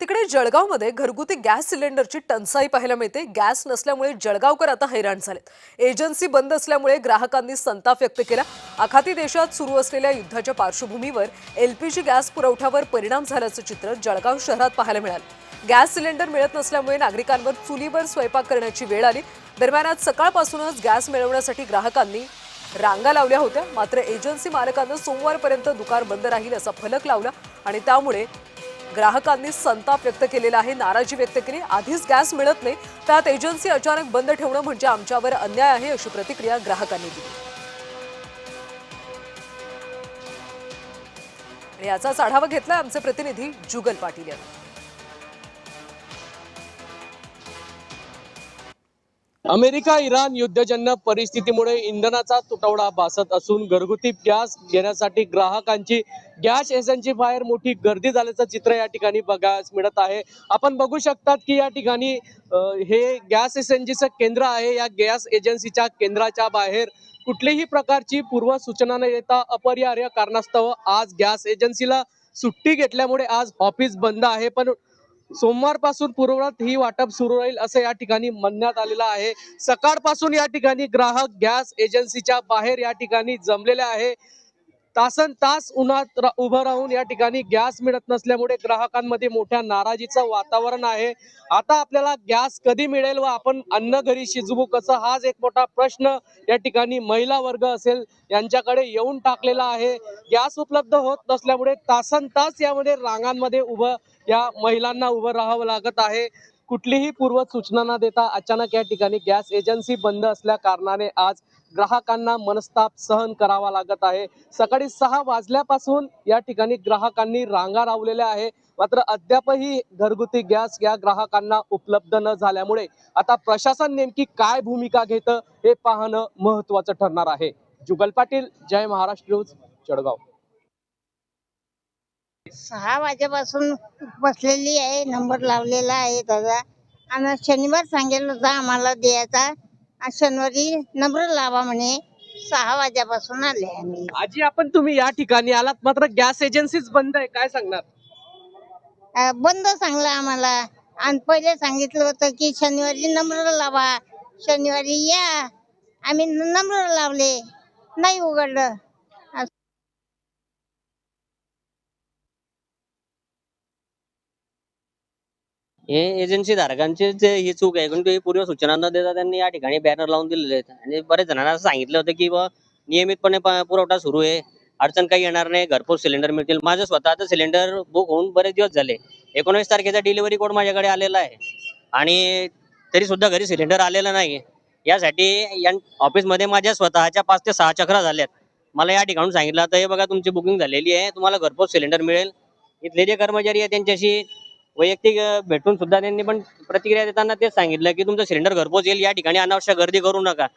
तिकडे जळगावमध्ये घरगुती गॅस सिलेंडरची टंचाई पाहायला मिळते। गॅस नसल्यामुळे जळगावकर आता हैराण झालेत। एजन्सी बंद असल्यामुळे ग्राहकांनी संताप व्यक्त केला। आखाती देशात सुरू असलेल्या युद्धाच्या पार्श्वभूमीवर एलपीजी गॅस पुरवठ्यावर परिणाम झाल्याचं चित्र जळगाव शहरात पाहायला मिळालं। गॅस सिलेंडर मिळत नसल्यामुळे नागरिकांवर चुलीवर स्वयंपाक करण्याची वेळ आली। दरम्यान आज सकाळपासूनच गॅस मिळवण्यासाठी ग्राहकांनी रांगा लावल्या होत्या। मात्र एजन्सी मालकांनी सोमवारपर्यंत दुकान बंद राहील असा फलक लावला आणि त्यामुळे ग्राहकांनी संताप व्यक्त केलेला आहे, नाराजी व्यक्त केली। आधीच गॅस मिळत नाही, त्यात एजन्सी अचानक बंद ठेवणं म्हणजे आमच्यावर अन्याय आहे अशी प्रतिक्रिया ग्राहकांनी दिली। आणि याचाच आढावा घेतला आमचे प्रतिनिधी जुगल पाटील यांनी। अमेरिका इराण युद्धजन्य परिस्थितीमुळे इंधनाचा तुटवडा भासत असून घरगुती गॅस घेण्यासाठी ग्राहकांची गॅस एजन्सी बाहेर मोठी गर्दी झाल्याचं चित्र या ठिकाणी बघायला मिळत आहे। आपण बघू शकतात की या ठिकाणी हे गॅस एजन्सीचं केंद्र आहे। या गॅस एजन्सीच्या केंद्राच्या बाहेर कुठलीही प्रकारची पूर्व सूचना न देता अपरिहार्य कारणास्तव आज गॅस एजन्सीला सुट्टी घेतल्यामुळे आज ऑफिस बंद आहे। पण सोमवारपासून पूर्ववत ही वाटप सुरू राहील असं या ठिकाणी म्हणण्यात आलेलं आहे। सकाळपासून या ठिकाणी ग्राहक गॅस एजन्सीच्या बाहेर या ठिकाणी जमलेले आहे। तासन तास उन्हात उभं राहून या ठिकाणी गॅस मिळत नसल्यामुळे ग्राहकांमध्ये मोठ्या नाराजीचं वातावरण आहे। आता आपल्याला गॅस कधी मिळेल व आपण अन्न घरी शिजवू कसं, हाच एक मोठा प्रश्न या ठिकाणी महिला वर्ग असेल यांच्याकडे येऊन टाकलेला आहे। गॅस उपलब्ध होत नसल्यामुळे तासन तास यामध्ये रांगांमध्ये उभं या महिलांना उभं राहावं लागत आहे। कुठलीही पूर्व सूचना न देता अचानक या ठिकाणी गॅस एजन्सी बंद असल्या कारणाने आज ग्राहकांना मनस्ताप सहन करावा लागत आहे। सकाळी 6 वाजल्यापासून या ठिकाणी ग्राहकांनी रांगा लावलेल्या आहे। मात्र अद्यापही घरगुती गॅस या ग्राहकांना उपलब्ध न झाल्यामुळे आता प्रशासन नेमकी काय भूमिका घेतं हे पाहणं महत्त्वाचं ठरणार आहे। जुगल पाटील, जय महाराष्ट्र न्यूज, जळगाव। 6 वाजेपासून बसलेली आहे, नंबर लावलेला आहे दादा। आणि शनिवार सांगितलं होतं आम्हाला द्यायचा, आज शनिवारी नंबर लावा म्हणे। 6 वाजेपासून आले आम्ही। आजी, आपण तुम्ही या ठिकाणी आलात, मात्र गॅस एजन्सीच बंद आहे, काय सांगणार? बंद सांगलं आम्हाला आणि पहिले सांगितलं होतं की शनिवारी नंबर लावा, शनिवारी या। आम्ही नंबर लावले, नाही उघडलं। हे एजन्सी धारकांचे जे ही चूक आहे, कारण ते पूर्व सूचना न देता त्यांनी या ठिकाणी बॅनर लावून दिलेले आहेत आणि बरेच जणांना असं सांगितलं होतं की नियमितपणे पुरवठा सुरू आहे, अडचण काही येणार नाही, घरपोच सिलेंडर मिळतील। माझं स्वतःचं सिलेंडर बुक होऊन बरेच दिवस झाले। 19 तारखेचा डिलिव्हरी कोड माझ्याकडे आलेला आहे आणि तरी सुद्धा घरी सिलेंडर आलेला नाही। यासाठी ऑफिसमध्ये माझ्या स्वतःच्या 5 ते 6 चक्रा झाल्यात। मला या ठिकाणून सांगितलं तर हे बघा तुमची बुकिंग झालेली आहे, तुम्हाला घरपोच सिलेंडर मिळेल। इथले जे कर्मचारी आहे त्यांच्याशी वैयक्तिक भेटून सुद्धा त्यांनी पण प्रतिक्रिया देताना तेच सांगितलं की तुमचं सिलेंडर घरपोच येईल, या ठिकाणी अनावश्यक गर्दी करू नका।